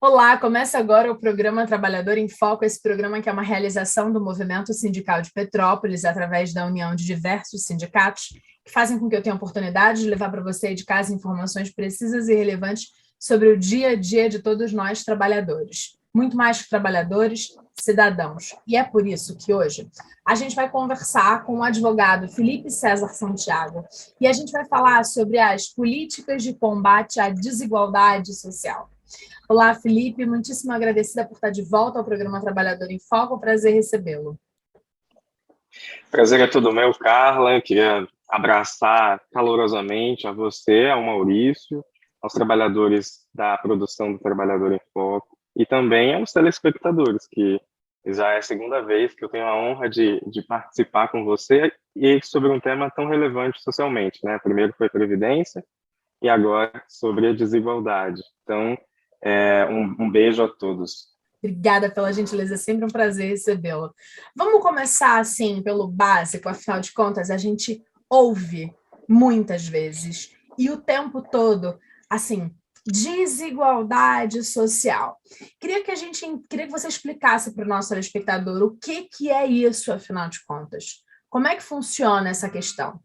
Olá, começa agora o programa Trabalhador em Foco, esse programa que é uma realização do Movimento Sindical de Petrópolis, através da união de diversos sindicatos, que fazem com que eu tenha a oportunidade de levar para você aí de casa informações precisas e relevantes sobre o dia a dia de todos nós trabalhadores. Muito mais que trabalhadores, cidadãos. E é por isso que hoje a gente vai conversar com o advogado Felipe César Santiago e a gente vai falar sobre as políticas de combate à desigualdade social. Olá, Felipe, muitíssimo agradecida por estar de volta ao programa Trabalhador em Foco, prazer recebê-lo. Prazer é todo meu, Carla. Queria abraçar calorosamente a você, ao Maurício, aos trabalhadores da produção do Trabalhador em Foco e também aos telespectadores, que já é a segunda vez que eu tenho a honra de participar com você e sobre um tema tão relevante socialmente, né? Primeiro foi Previdência e agora sobre a desigualdade. Então, um beijo a todos. Obrigada pela gentileza, é sempre um prazer recebê-lo. Vamos começar, assim, pelo básico, afinal de contas, a gente ouve muitas vezes, e o tempo todo, assim, desigualdade social. Queria que você explicasse para o nosso telespectador o que é isso, afinal de contas. Como é que funciona essa questão?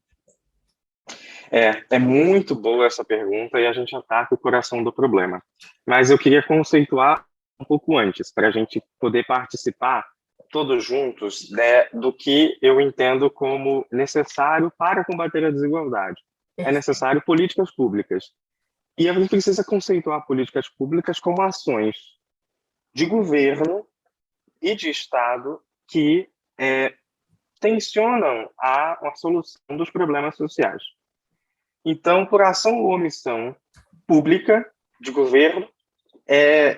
É muito boa essa pergunta e a gente ataca o coração do problema. Mas eu queria conceituar um pouco antes, para a gente poder participar todos juntos, né, do que eu entendo como necessário para combater a desigualdade. É Perfeito. necessário políticas públicas. E a gente precisa conceituar políticas públicas como ações de governo e de Estado que tensionam a solução dos problemas sociais. Então, por ação ou omissão pública de governo,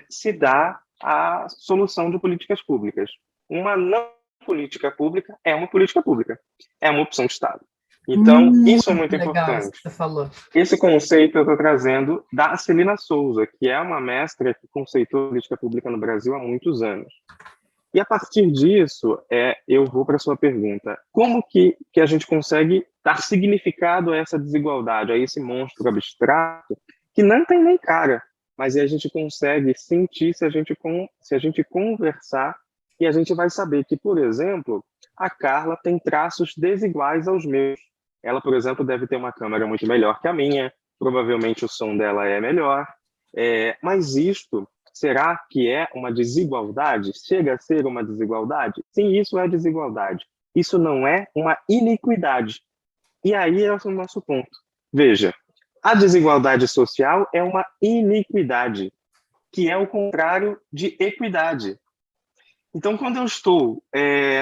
se dá a solução de políticas públicas. Uma não política pública é uma política pública, é uma opção de Estado. Então, isso é muito Legal isso que importante. você falou. Esse conceito eu estou trazendo da Celina Souza, que é uma mestra que conceitou política pública no Brasil há muitos anos. E a partir disso, eu vou para a sua pergunta. Como que a gente consegue dar significado a essa desigualdade, a esse monstro abstrato, que não tem nem cara, mas a gente consegue sentir se a gente conversar, e a gente vai saber que, por exemplo, a Carla tem traços desiguais aos meus. Ela, por exemplo, deve ter uma câmera muito melhor que a minha, provavelmente o som dela é melhor, mas isto, será que é uma desigualdade? Chega a ser uma desigualdade? Sim, isso é desigualdade. Isso não é uma iniquidade. E aí é o nosso ponto. Veja, a desigualdade social é uma iniquidade, que é o contrário de equidade. Então, quando eu estou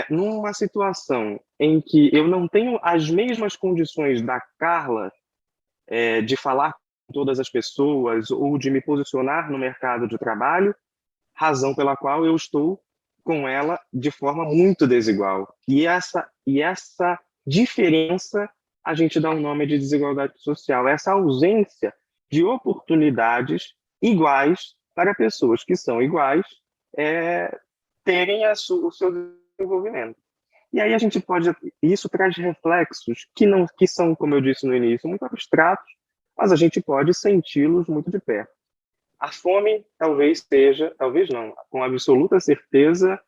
numa situação em que eu não tenho as mesmas condições da Carla de falar com todas as pessoas ou de me posicionar no mercado de trabalho, razão pela qual eu estou com ela de forma muito desigual. E essa diferença a gente dá um nome de desigualdade social, essa ausência de oportunidades iguais para pessoas que são iguais terem o seu desenvolvimento. E aí a gente pode, isso traz reflexos que são, como eu disse no início, muito abstratos, mas a gente pode senti-los muito de perto. A fome talvez não, com absoluta certeza,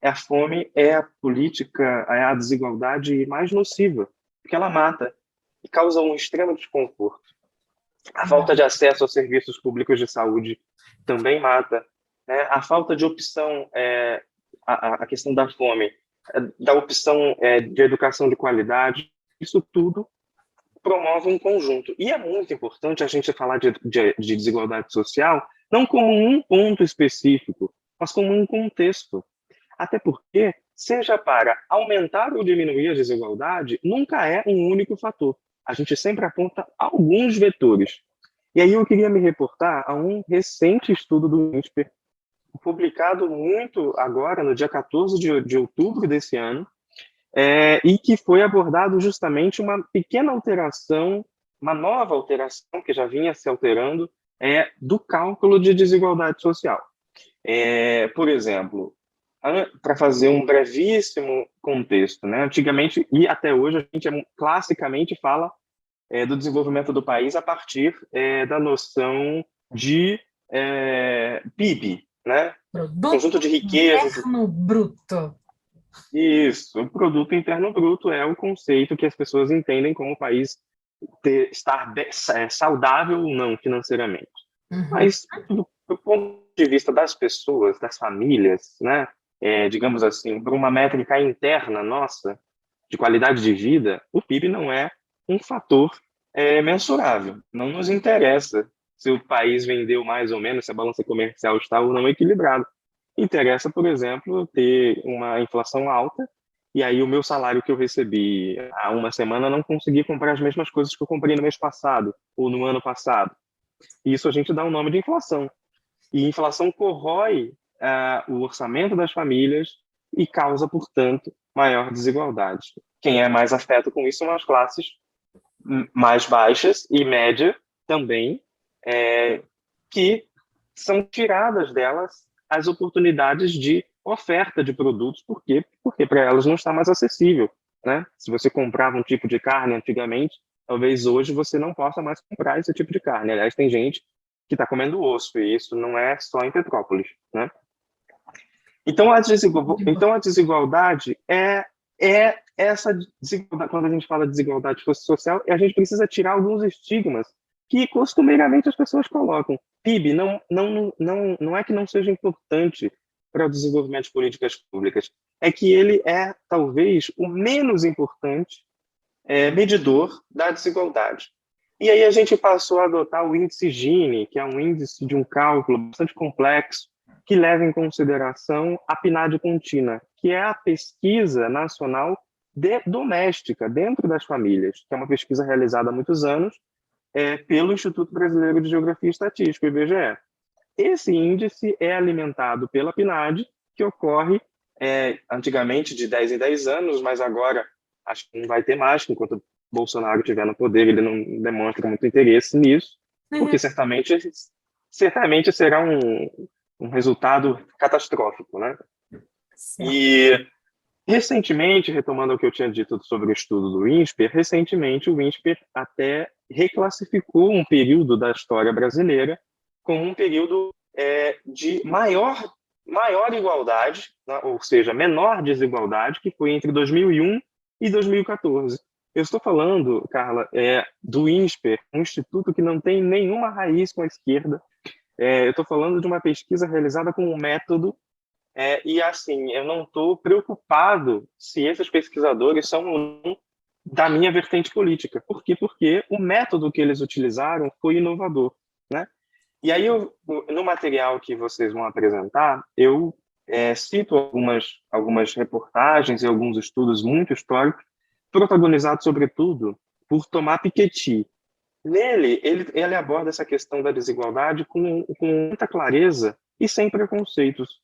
a fome é a política, é a desigualdade mais nociva, porque ela mata e causa um extremo desconforto. A falta de acesso aos serviços públicos de saúde também mata, né? A falta de opção, a questão da fome, da opção de educação de qualidade, isso tudo promove um conjunto. E é muito importante a gente falar de desigualdade social não como um ponto específico, mas como um contexto. Até porque, seja para aumentar ou diminuir a desigualdade, nunca é um único fator. A gente sempre aponta alguns vetores. E aí eu queria me reportar a um recente estudo do INSPER, publicado muito agora, no dia 14 de outubro desse ano, e que foi abordado justamente uma pequena alteração, uma nova alteração que já vinha se alterando, do cálculo de desigualdade social. Por exemplo, para fazer um brevíssimo contexto, né? Antigamente e até hoje a gente classicamente fala do desenvolvimento do país a partir da noção de PIB, né? Produto Conjunto de riquezas. Interno Bruto. Isso, o produto interno bruto é o conceito que as pessoas entendem como o país estar saudável ou não financeiramente. Uhum. Mas, do ponto de vista das pessoas, das famílias, né, digamos assim, por uma métrica interna nossa, de qualidade de vida, o PIB não é um fator mensurável. Não nos interessa se o país vendeu mais ou menos, se a balança comercial está ou não equilibrada. Interessa, por exemplo, ter uma inflação alta e aí o meu salário que eu recebi há uma semana não consegui comprar as mesmas coisas que eu comprei no mês passado ou no ano passado. Isso a gente dá um nome de inflação. E inflação corrói o orçamento das famílias e causa, portanto, maior desigualdade. Quem é mais afetado com isso são as classes mais baixas e média também, que são tiradas delas as oportunidades de oferta de produtos. Por quê? Porque para elas não está mais acessível, né? Se você comprava um tipo de carne antigamente, talvez hoje você não possa mais comprar esse tipo de carne. Aliás, tem gente que está comendo osso, e isso não é só em Petrópolis, né? Então, a desigualdade é essa desigualdade. Quando a gente fala de desigualdade social, a gente precisa tirar alguns estigmas que costumeiramente as pessoas colocam. PIB não é que não seja importante para o desenvolvimento de políticas públicas, é que ele é talvez o menos importante medidor da desigualdade. E aí a gente passou a adotar o índice Gini, que é um índice de um cálculo bastante complexo, que leva em consideração a PNAD contínua, que é a pesquisa nacional doméstica dentro das famílias, que é uma pesquisa realizada há muitos anos pelo Instituto Brasileiro de Geografia e Estatística, o IBGE. Esse índice é alimentado pela PNAD, que ocorre antigamente de 10 em 10 anos, mas agora acho que não vai ter mais, enquanto Bolsonaro estiver no poder, ele não demonstra muito interesse nisso, porque certamente será um resultado catastrófico, né? Certo. E recentemente, retomando o que eu tinha dito sobre o estudo do INSPER, recentemente o INSPER até reclassificou um período da história brasileira como um período de maior igualdade, né? Ou seja, menor desigualdade, que foi entre 2001 e 2014. Eu estou falando, Carla, do INSPER, um instituto que não tem nenhuma raiz com a esquerda. Eu estou falando de uma pesquisa realizada com um método e assim, eu não estou preocupado se esses pesquisadores são ou não da minha vertente política. Por quê? Porque o método que eles utilizaram foi inovador, né? E aí, no material que vocês vão apresentar, eu cito algumas reportagens e alguns estudos muito históricos, protagonizados, sobretudo, por Thomas Piketty. Nele, ele aborda essa questão da desigualdade com muita clareza e sem preconceitos.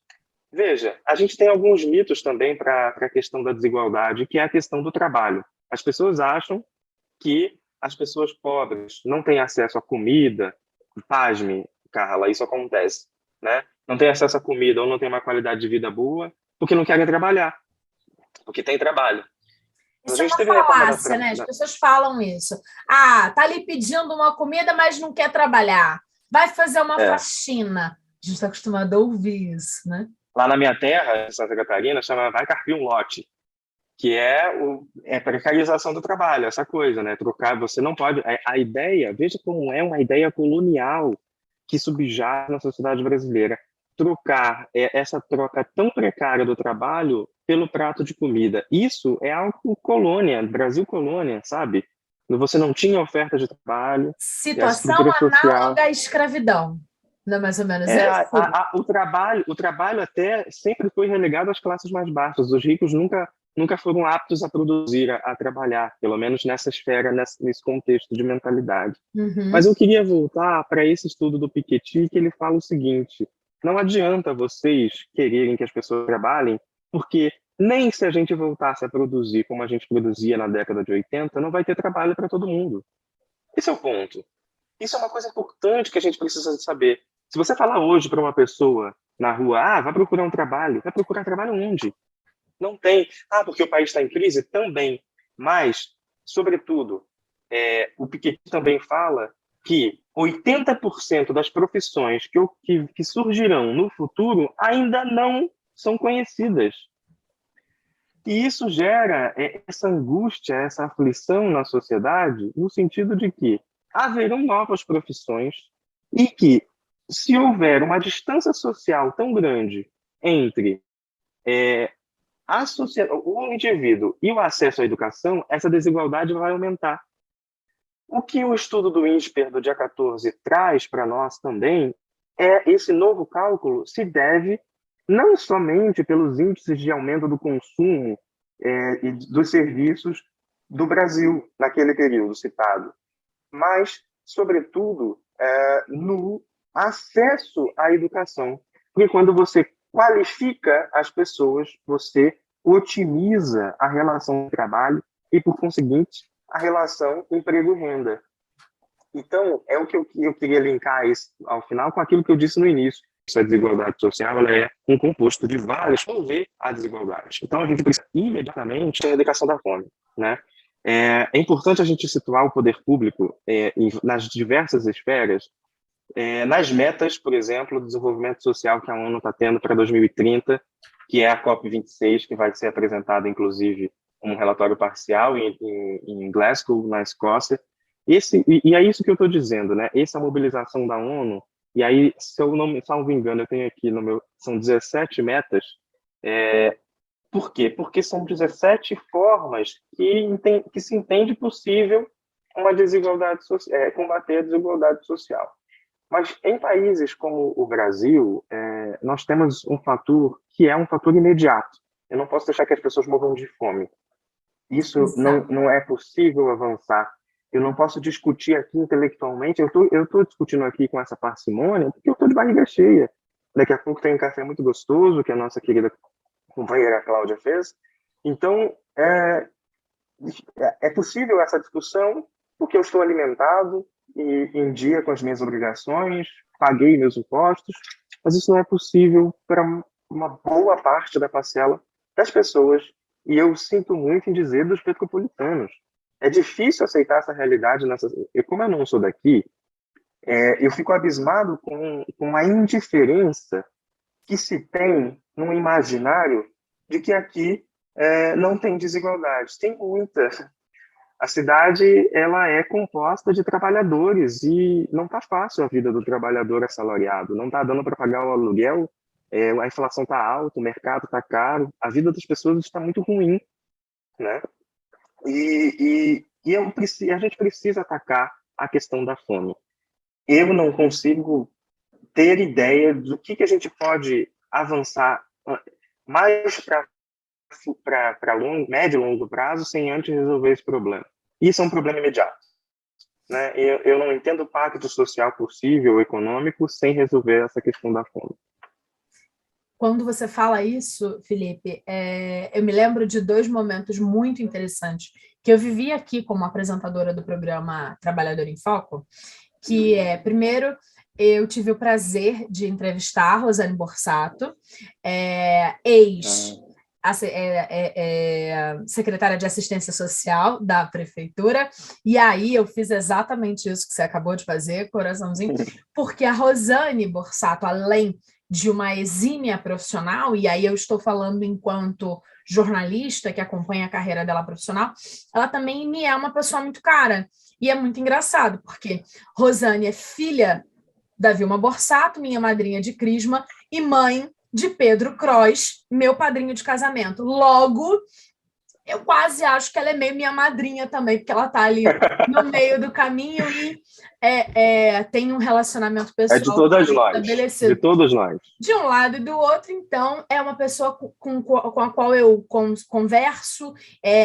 Veja, a gente tem alguns mitos também para a questão da desigualdade, que é a questão do trabalho. As pessoas acham que as pessoas pobres não têm acesso à comida. Pasme, Carla, isso acontece, né? Não têm acesso à comida ou não têm uma qualidade de vida boa porque não querem trabalhar, porque tem trabalho. A Isso é gente uma teve reforma falácia, né? As pessoas falam isso. Ah, tá ali pedindo uma comida, mas não quer trabalhar. Vai fazer uma faxina. A gente está acostumado a ouvir isso, né? Lá na minha terra, em Santa Catarina, chama vai carpir um lote, que é precarização do trabalho, essa coisa, né? Trocar, você não pode. A ideia, veja como é uma ideia colonial que subjaz na sociedade brasileira. Trocar essa troca tão precária do trabalho pelo prato de comida. Isso é algo colônia, Brasil colônia, sabe? Você não tinha oferta de trabalho, e a Situação estrutura social. análoga à escravidão. Não é mais ou menos É, isso? o trabalho até sempre foi relegado às classes mais baixas. Os ricos nunca foram aptos a produzir, a trabalhar, pelo menos nessa esfera, nesse contexto de mentalidade. Uhum. Mas eu queria voltar para esse estudo do Piketty, que ele fala o seguinte: não adianta vocês quererem que as pessoas trabalhem, porque nem se a gente voltasse a produzir como a gente produzia na década de 80, não vai ter trabalho para todo mundo. Esse é o ponto. Isso é uma coisa importante que a gente precisa saber. Se você falar hoje para uma pessoa na rua, vai procurar um trabalho, vai procurar trabalho onde? Não tem. Porque o país está em crise? Também. Mas, sobretudo, o Piketty também fala que 80% das profissões que surgirão no futuro ainda não são conhecidas. E isso gera essa angústia, essa aflição na sociedade, no sentido de que haverão novas profissões e que, se houver uma distância social tão grande entre o indivíduo e o acesso à educação, essa desigualdade vai aumentar. O que o estudo do INSPER do dia 14 traz para nós também esse novo cálculo se deve não somente pelos índices de aumento do consumo e dos serviços do Brasil naquele período citado, mas, sobretudo, no acesso à educação. Porque quando você qualifica as pessoas, você otimiza a relação de trabalho e, por conseguinte, a relação emprego-renda. Então, é o que eu queria linkar isso, ao final, com aquilo que eu disse no início. Essa desigualdade social, ela é um composto de vários para ver a desigualdade. Então, a gente precisa imediatamente a erradicação da fome, né? É importante a gente situar o poder público nas diversas esferas, nas metas, por exemplo, do desenvolvimento social que a ONU está tendo para 2030, que é a COP26, que vai ser apresentada, inclusive, um relatório parcial em Glasgow, na Escócia. E é isso que eu estou dizendo, né? Essa mobilização da ONU, e aí, se eu não me salvo engano, eu tenho aqui são 17 metas. Por quê? Porque são 17 formas que se entende possível uma desigualdade combater a desigualdade social. Mas em países como o Brasil, nós temos um fator que é um fator imediato. Eu não posso deixar que as pessoas morram de fome. Isso não é possível avançar. Eu não posso discutir aqui intelectualmente. Eu tô discutindo aqui com essa parcimônia porque eu estou de barriga cheia. Daqui a pouco tem um café muito gostoso que a nossa querida companheira Cláudia fez. Então, é possível essa discussão porque eu estou alimentado e em dia com as minhas obrigações, paguei meus impostos, mas isso não é possível para uma boa parte da parcela das pessoas, e eu sinto muito em dizer dos petropolitanos. É difícil aceitar essa realidade. E como eu não sou daqui, eu fico abismado com a indiferença que se tem no imaginário de que aqui não tem desigualdade. Tem muita. A cidade, ela é composta de trabalhadores e não está fácil a vida do trabalhador assalariado. Não está dando para pagar o aluguel, a inflação está alta, o mercado está caro, a vida das pessoas está muito ruim, né? E a gente precisa atacar a questão da fome. Eu não consigo ter ideia do que a gente pode avançar mais para médio e longo prazo sem antes resolver esse problema. Isso é um problema imediato, né? Eu não entendo o pacto social possível, econômico, sem resolver essa questão da fome. Quando você fala isso, Felipe, eu me lembro de 2 momentos muito interessantes que eu vivi aqui como apresentadora do programa Trabalhador em Foco, que primeiro, eu tive o prazer de entrevistar a Rosane Borsato, secretária de Assistência Social da Prefeitura, e aí eu fiz exatamente isso que você acabou de fazer, coraçãozinho, porque a Rosane Borsato, além de uma exímia profissional, e aí eu estou falando enquanto jornalista que acompanha a carreira dela profissional, ela também me é uma pessoa muito cara, e é muito engraçado, porque Rosane é filha da Vilma Borsato, minha madrinha de crisma, e mãe de Pedro Croix, meu padrinho de casamento. Logo, eu quase acho que ela é meio minha madrinha também, porque ela está ali no meio do caminho e tem um relacionamento pessoal de todas nós, estabelecido. de todos nós. De um lado e do outro, então, é uma pessoa com a qual eu converso,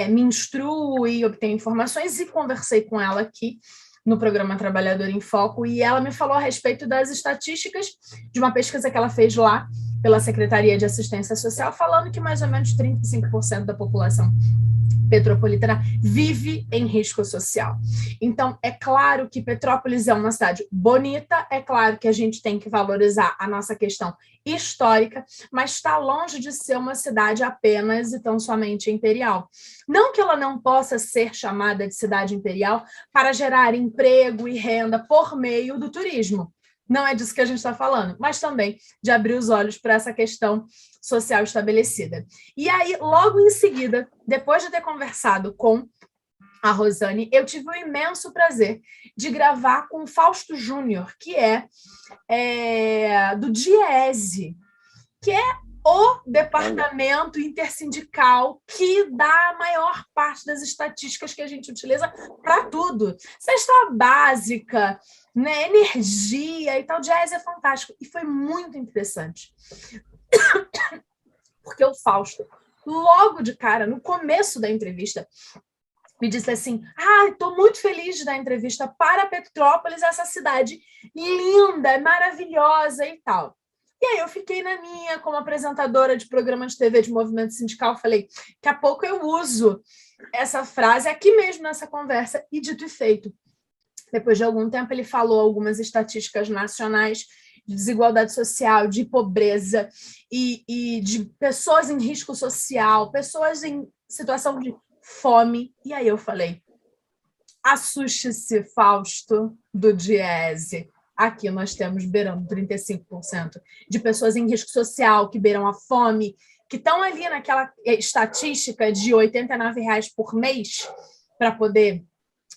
me instruo e obtenho informações, e conversei com ela aqui no programa Trabalhador em Foco, e ela me falou a respeito das estatísticas de uma pesquisa que ela fez lá pela Secretaria de Assistência Social, falando que mais ou menos 35% da população petropolitana vive em risco social. Então, é claro que Petrópolis é uma cidade bonita, é claro que a gente tem que valorizar a nossa questão histórica, mas está longe de ser uma cidade apenas e tão somente imperial. Não que ela não possa ser chamada de cidade imperial para gerar emprego e renda por meio do turismo. Não é disso que a gente está falando, mas também de abrir os olhos para essa questão social estabelecida. E aí, logo em seguida, depois de ter conversado com a Rosane, eu tive o imenso prazer de gravar com o Fausto Júnior, que é do DIESE, que é o departamento intersindical que dá a maior parte das estatísticas que a gente utiliza para tudo. Cesta básica, né, energia e tal. O DIESE é fantástico. E foi muito interessante. Porque o Fausto, logo de cara, no começo da entrevista, me disse assim: estou muito feliz de dar entrevista para Petrópolis, essa cidade linda, maravilhosa e tal. E aí eu fiquei na minha, como apresentadora de programa de TV de movimento sindical, falei, daqui a pouco eu uso essa frase aqui mesmo nessa conversa, e dito e feito. Depois de algum tempo, ele falou algumas estatísticas nacionais de desigualdade social, de pobreza e de pessoas em risco social, pessoas em situação de fome. E aí eu falei, assuste-se, Fausto, do DIESE. Aqui nós temos beirando 35% de pessoas em risco social, que beiram a fome, que estão ali naquela estatística de R$ 89 por mês para poder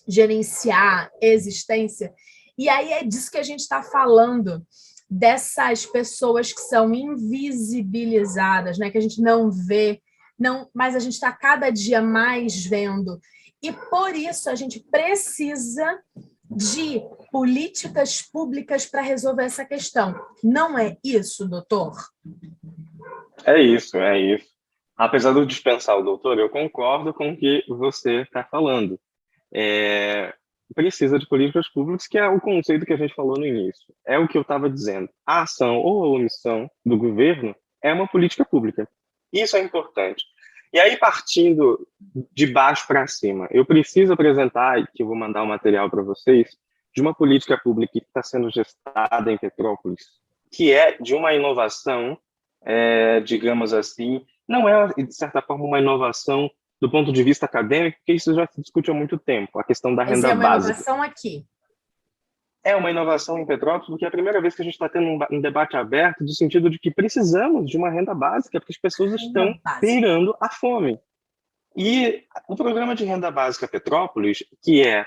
gerenciar existência. E aí é disso que a gente está falando, dessas pessoas que são invisibilizadas, né? Que a gente não vê, não, mas a gente está cada dia mais vendo. E por isso a gente precisa de políticas públicas para resolver essa questão. Não é isso, doutor? É isso, é isso. Apesar de eu dispensar o doutor, eu concordo com o que você está falando. Precisa de políticas públicas, que é o conceito que a gente falou no início. É o que eu estava dizendo. A ação ou a omissão do governo é uma política pública. Isso é importante. E aí, partindo de baixo para cima, eu preciso apresentar, que eu vou mandar um material para vocês, de uma política pública que está sendo gestada em Petrópolis, que é de uma inovação, digamos assim, não é, de certa forma, uma inovação do ponto de vista acadêmico, porque isso já se discute há muito tempo, a questão da renda básica. Mas é uma inovação aqui. É uma inovação em Petrópolis, porque é a primeira vez que a gente está tendo um debate aberto, no sentido de que precisamos de uma renda básica, porque as pessoas estão beirando a fome. E o programa de renda básica Petrópolis, que é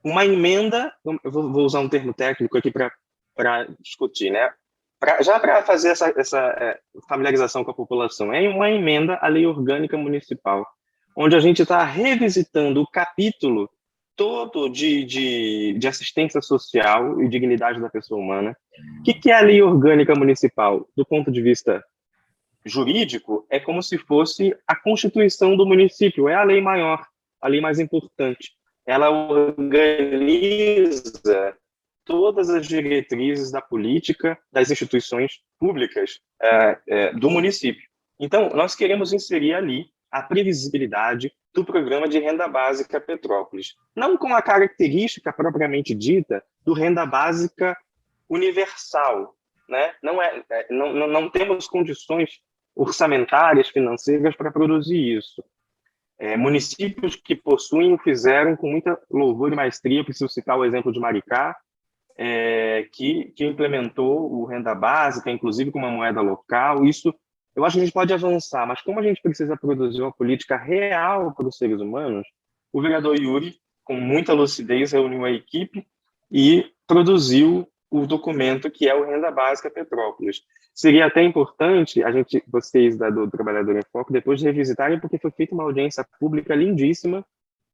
uma emenda, eu vou usar um termo técnico aqui para discutir, né? Já para fazer essa familiarização com a população, é uma emenda à Lei Orgânica Municipal, onde a gente está revisitando o capítulo todo de assistência social e dignidade da pessoa humana. O que é a Lei Orgânica Municipal? Do ponto de vista jurídico, é como se fosse a Constituição do município, é a lei maior, a lei mais importante. Ela organiza todas as diretrizes da política das instituições públicas do município. Então, nós queremos inserir ali a previsibilidade do programa de renda básica Petrópolis, não com a característica propriamente dita do renda básica universal, né? Não temos condições orçamentárias, financeiras para produzir isso. Municípios que possuem fizeram com muita louvor e maestria. Eu preciso citar o exemplo de Maricá, que implementou o renda básica, inclusive com uma moeda local. Isso, eu acho que a gente pode avançar, mas como a gente precisa produzir uma política real para os seres humanos, o vereador Yuri, com muita lucidez, reuniu a equipe e produziu o documento que é o Renda Básica Petrópolis. Seria até importante vocês do Trabalhador em Foco, depois de revisitarem, porque foi feita uma audiência pública lindíssima,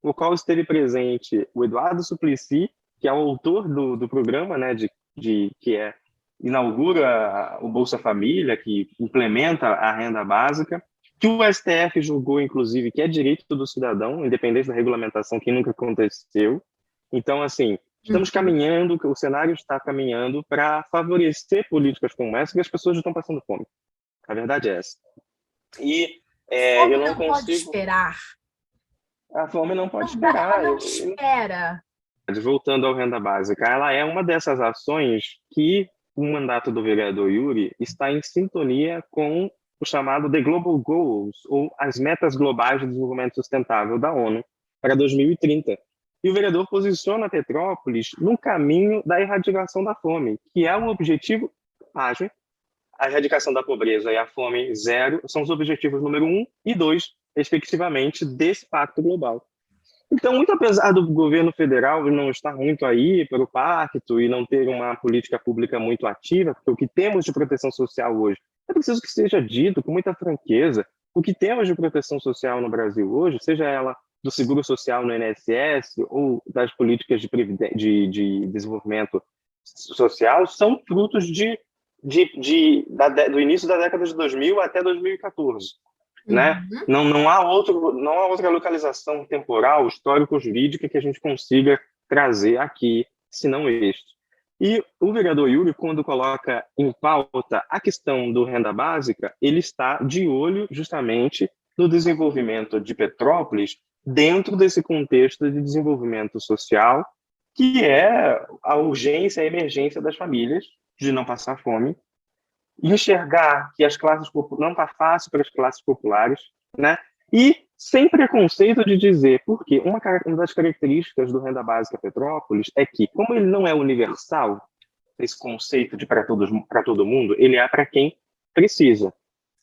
no qual esteve presente o Eduardo Suplicy, que é o autor do programa, né, que inaugura o Bolsa Família, que implementa a renda básica, que o STF julgou, inclusive, que é direito do cidadão, independente da regulamentação, que nunca aconteceu. Então, assim, estamos caminhando, o cenário está caminhando para favorecer políticas como essa, que as pessoas já estão passando fome. A verdade é essa. E eu não consigo... pode esperar. A fome não pode esperar. Não espera. Voltando ao renda básica, ela é uma dessas ações que o mandato do vereador Yuri está em sintonia com o chamado The Global Goals, ou as metas globais de desenvolvimento sustentável da ONU para 2030. E o vereador posiciona Petrópolis no caminho da erradicação da fome, que é um objetivo ágil. A erradicação da pobreza e a fome zero são os objetivos número 1 e 2, respectivamente, desse pacto global. Então, muito apesar do governo federal não estar muito aí para o pacto e não ter uma política pública muito ativa, porque o que temos de proteção social hoje, é preciso que seja dito com muita franqueza, o que temos de proteção social no Brasil hoje, seja ela do seguro social no INSS ou das políticas de desenvolvimento social, são frutos do início da década de 2000 até 2014, né? Não há outra localização temporal, histórico-jurídica que a gente consiga trazer aqui, senão este. E o vereador Yuri, quando coloca em pauta a questão do renda básica, ele está de olho justamente no desenvolvimento de Petrópolis dentro desse contexto de desenvolvimento social, que é a urgência, a emergência das famílias de não passar fome, e enxergar que as classes não está fácil para as classes populares, né? E sem preconceito de dizer, porque uma das características do Renda Básica Petrópolis é que, como ele não é universal, esse conceito de para todo mundo, ele é para quem precisa.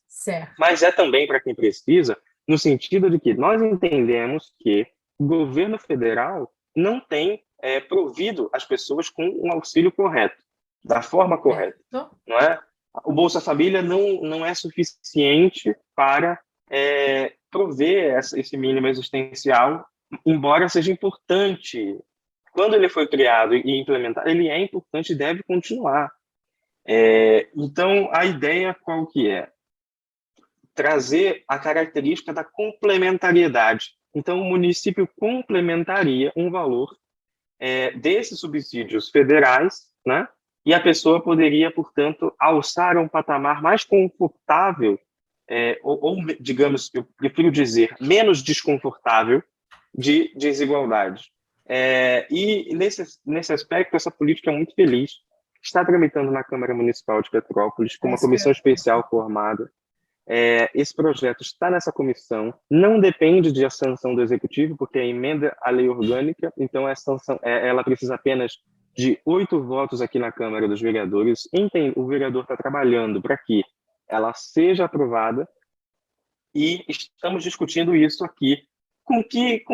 Certo. Mas é também para quem precisa, no sentido de que nós entendemos que o governo federal não tem provido as pessoas com um auxílio correto, da forma correta, não é? O Bolsa Família não é suficiente para prover esse mínimo existencial, embora seja importante. Quando ele foi criado e implementado, ele é importante e deve continuar. Então, a ideia qual que é? Trazer a característica da complementariedade. Então, o município complementaria um valor desses subsídios federais, né? E a pessoa poderia, portanto, alçar um patamar mais confortável, ou, digamos, eu prefiro dizer, menos desconfortável de desigualdade. E, nesse aspecto, essa política é muito feliz. Está tramitando na Câmara Municipal de Petrópolis, com uma comissão especial formada. Esse projeto está nessa comissão, não depende de a sanção do Executivo, porque é emenda à lei orgânica, então ela precisa apenas de 8 votos aqui na Câmara dos Vereadores. O vereador está trabalhando para que ela seja aprovada e estamos discutindo isso aqui. Com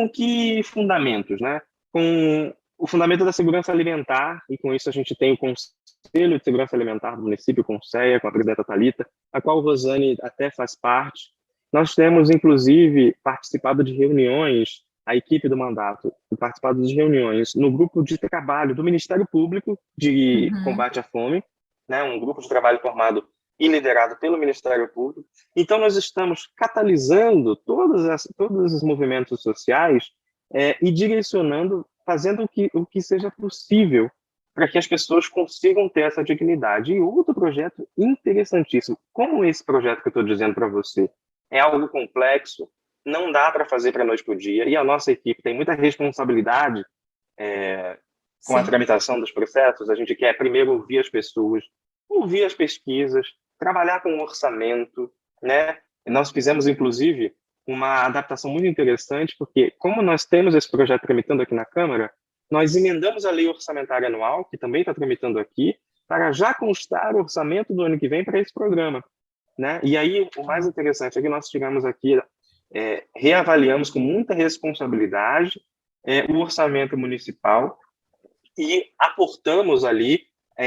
que fundamentos, né? Com o fundamento da segurança alimentar, e com isso a gente tem o Conselho de Segurança Alimentar do município, o CONSEA, com a presidenta Thalita, a qual Rosane até faz parte. Nós temos, inclusive, participado de reuniões, a equipe do mandato, participado de reuniões no grupo de trabalho do Ministério Público de Combate à Fome, né, um grupo de trabalho formado e liderado pelo Ministério Público. Então, nós estamos catalisando todos os movimentos sociais e direcionando, fazendo o que seja possível para que as pessoas consigam ter essa dignidade. E outro projeto interessantíssimo, como esse projeto que eu estou dizendo para você, é algo complexo, não dá para fazer para noite para o dia, e a nossa equipe tem muita responsabilidade com a tramitação dos processos. A gente quer primeiro ouvir as pessoas, ouvir as pesquisas, trabalhar com o orçamento, né? Nós fizemos, inclusive, uma adaptação muito interessante, porque como nós temos esse projeto tramitando aqui na Câmara, nós emendamos a lei orçamentária anual, que também está tramitando aqui, para já constar o orçamento do ano que vem para esse programa, né? E aí, o mais interessante é que nós chegamos aqui, reavaliamos com muita responsabilidade o orçamento municipal e aportamos ali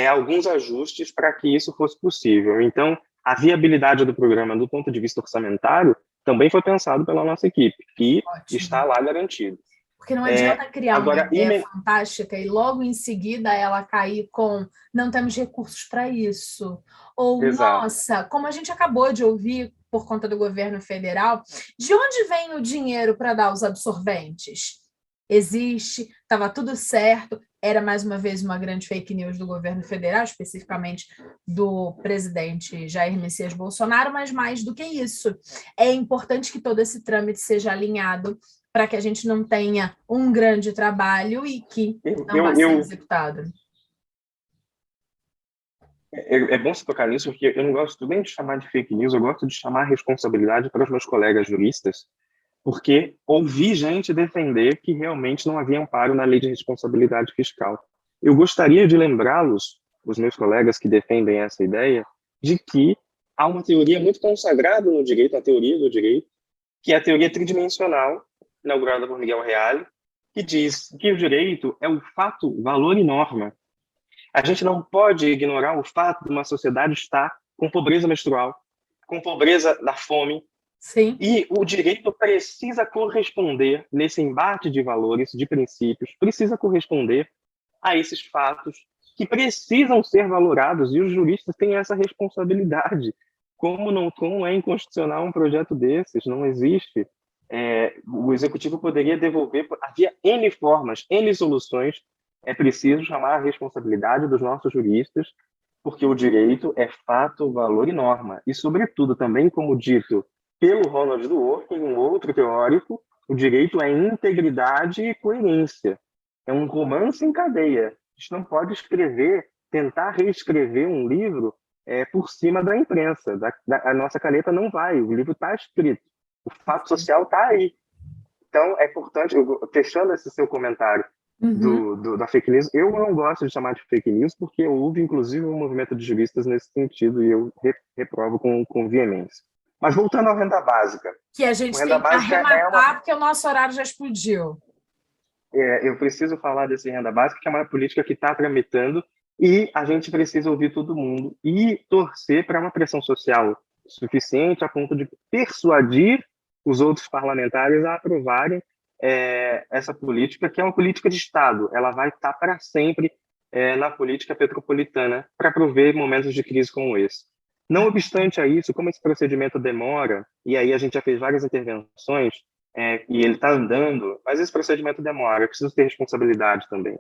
alguns ajustes para que isso fosse possível. Então, a viabilidade do programa, do ponto de vista orçamentário, também foi pensado pela nossa equipe, e está lá garantido. Porque não adianta criar uma ideia fantástica e logo em seguida ela cair com não temos recursos para isso. Ou, nossa, como a gente acabou de ouvir por conta do governo federal, de onde vem o dinheiro para dar os absorventes? Existe, estava tudo certo, era mais uma vez uma grande fake news do governo federal, especificamente do presidente Jair Messias Bolsonaro, mas mais do que isso, é importante que todo esse trâmite seja alinhado para que a gente não tenha um grande trabalho e que não vá ser executado. É bom você tocar nisso, porque eu não gosto nem de chamar de fake news, eu gosto de chamar a responsabilidade para os meus colegas juristas, porque ouvi gente defender que realmente não havia amparo na lei de responsabilidade fiscal. Eu gostaria de lembrá-los, os meus colegas que defendem essa ideia, de que há uma teoria muito consagrada no direito, a teoria do direito, que é a teoria tridimensional, inaugurada por Miguel Reale, que diz que o direito é o fato, valor e norma. A gente não pode ignorar o fato de uma sociedade estar com pobreza menstrual, com pobreza da fome, Sim. e o direito precisa corresponder, nesse embate de valores, de princípios, precisa corresponder a esses fatos que precisam ser valorados, e os juristas têm essa responsabilidade. Como é inconstitucional um projeto desses? Não existe. O executivo poderia devolver, havia N formas, N soluções. É preciso chamar a responsabilidade dos nossos juristas, porque o direito é fato, valor e norma. E, sobretudo, também, como dito pelo Ronald Dworkin, um outro teórico, o direito é integridade e coerência. É um romance em cadeia. A gente não pode tentar reescrever um livro por cima da imprensa. A nossa caneta não vai, o livro está escrito. O fato social está aí. Então, é importante, fechando esse seu comentário da fake news, eu não gosto de chamar de fake news, porque houve, inclusive, um movimento de juristas nesse sentido, e eu reprovo com veemência. Mas voltando à renda básica. Que a gente Renda tem que básica arrematar, porque o nosso horário já explodiu. Eu preciso falar desse renda básica, que é uma política que está tramitando, e a gente precisa ouvir todo mundo e torcer para uma pressão social suficiente a ponto de persuadir os outros parlamentares a aprovarem essa política, que é uma política de Estado. Ela vai estar para sempre na política petropolitana para prover momentos de crise como esse. Não obstante a isso, como esse procedimento demora, e aí a gente já fez várias intervenções, e ele está andando, mas esse procedimento demora, eu preciso ter responsabilidade também.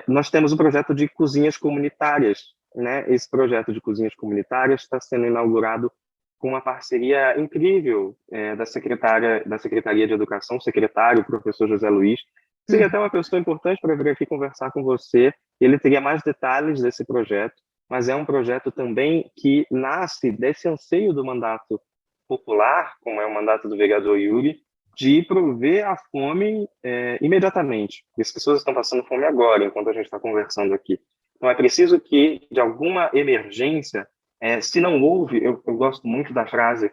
Nós temos o projeto de cozinhas comunitárias, né? Esse projeto de cozinhas comunitárias está sendo inaugurado com uma parceria incrível da Secretaria de Educação, o secretário, o professor José Luiz. Seria até uma pessoa importante para vir aqui conversar com você. Ele teria mais detalhes desse projeto, mas é um projeto também que nasce desse anseio do mandato popular, como é o mandato do vereador Yuri, de prover a fome imediatamente. As pessoas estão passando fome agora, enquanto a gente está conversando aqui. Então, é preciso que, de alguma emergência, se não houve, eu gosto muito da frase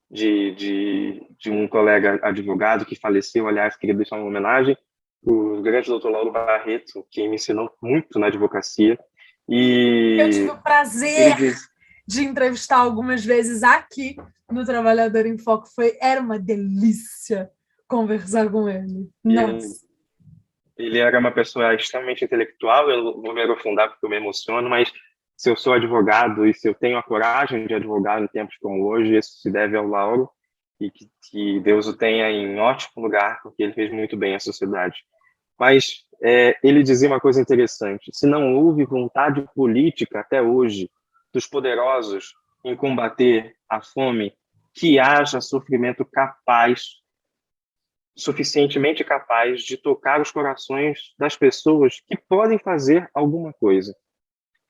de um colega advogado que faleceu, aliás, queria deixar uma homenagem, o grande doutor Lauro Barreto, que me ensinou muito na advocacia. Eu tive E o prazer de entrevistar algumas vezes aqui no Trabalhador em Foco. Era uma delícia conversar com ele. Nossa. Ele era uma pessoa extremamente intelectual, eu vou me aprofundar porque eu me emociono, mas se eu sou advogado e se eu tenho a coragem de advogar em tempos como hoje, isso se deve ao Lauro, e que Deus o tenha em ótimo lugar, porque ele fez muito bem à sociedade. Mas ele dizia uma coisa interessante: se não houve vontade política até hoje dos poderosos em combater a fome, que haja sofrimento suficientemente capaz de tocar os corações das pessoas que podem fazer alguma coisa.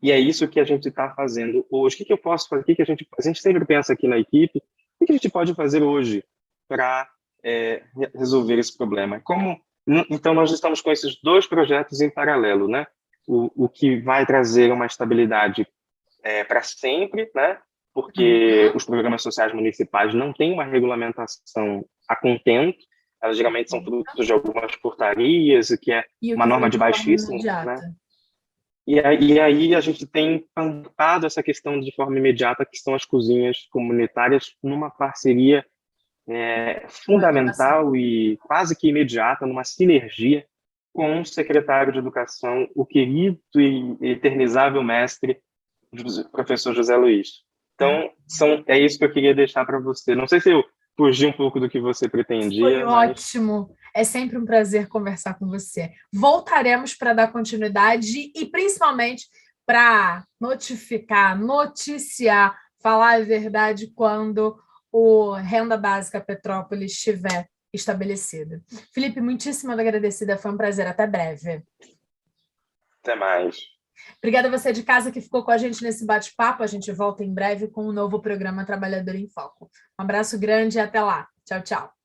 E é isso que a gente está fazendo hoje. O que eu posso fazer? A gente sempre pensa aqui na equipe, o que a gente pode fazer hoje para resolver esse problema? Então, nós estamos com esses dois projetos em paralelo, né? O que vai trazer uma estabilidade para sempre, né? Porque os programas sociais municipais não têm uma regulamentação a contento, elas geralmente são frutos de algumas portarias, que é uma norma de baixíssimo, né? E aí a gente tem plantado essa questão de forma imediata, que são as cozinhas comunitárias, numa parceria fundamental e quase que imediata, numa sinergia com o secretário de Educação, o querido e eternizável mestre, professor José Luiz. Então, é isso que eu queria deixar para você. Não sei se eu fugi um pouco do que você pretendia. Foi ótimo. É sempre um prazer conversar com você. Voltaremos para dar continuidade e, principalmente, para noticiar, falar a verdade quando o Renda Básica Petrópolis estiver estabelecida. Felipe, muitíssimo agradecida. Foi um prazer. Até breve. Até mais. Obrigada a você de casa que ficou com a gente nesse bate-papo. A gente volta em breve com um novo programa Trabalhador em Foco. Um abraço grande e até lá. Tchau, tchau.